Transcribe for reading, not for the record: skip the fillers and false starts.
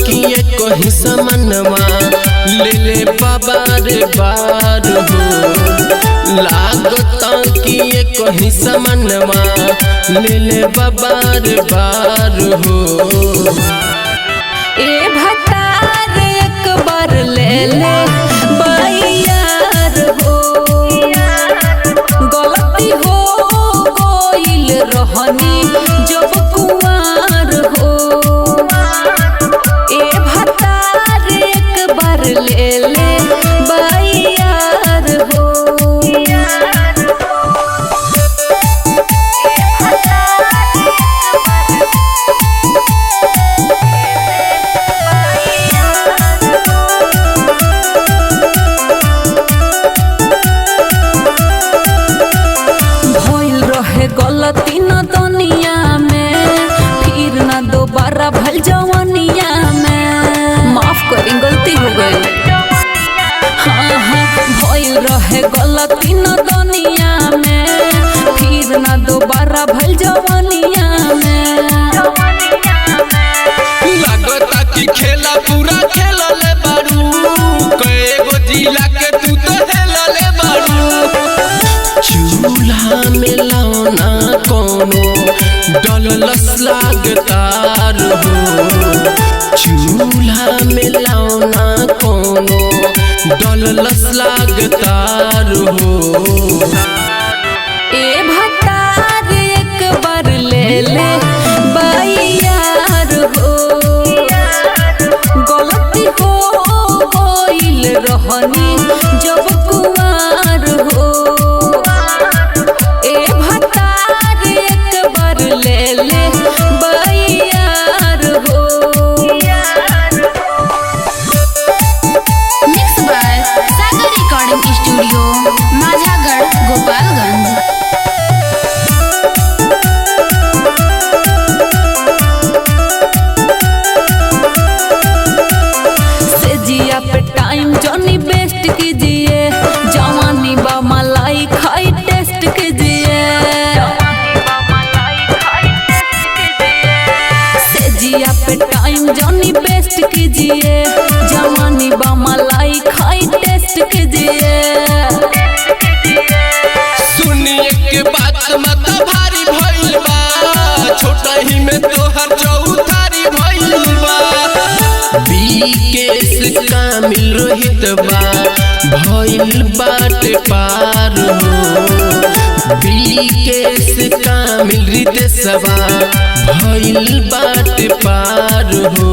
कि कहीं समनवा ले ले बाबार बार हो। लागता कि कहीं समनवा ले ले बाबार बार हो। ए भतार एक बार ले ले यार हो। गलती हो गइल रहनी जब कुंवार हो। ए भतार एक बार ले ले यार हो। गलती न दुनिया में फिर न दोबारा भल जवानिया में। माफ करी गलती हो गई। हाँ हाँ भइल रहे गलती न दुनिया में फिर न दोबारा भल जवानिया में। लागता कि खेला पूरा खेलले बारू। कएगो जिला के तू तो हेलले बारू। चूल्हा में लौना कोनो डललस लागतार हो। चूल्हा में लौना कोनो डललस लागतार हो। ए भतार एक बार ले ले यार हो। गलती हो गइल रहनी जब कुंवार हो। ए भतार एक बार ले ले यार हो। Mix by Sagar recording studio Majhagarh Gopalganj. जिया पे टाइम जॉनी बेस्ट कीजिए। जवानी बा मलाई खाई टेस्ट कीजिए। से जिया पे टाइम जॉनी बेस्ट कीजिए। जवानी बा मलाई खाई टेस्ट कीजिए। सुनिए के बात मत भारी भइल बा। छोटा ही में तोहर चौथारी भइल बा। बीकेस कामिल रोहित बा भइल बाटे पार हो। बीकेस कामिल रितेश बा भइल बाटे पार हो।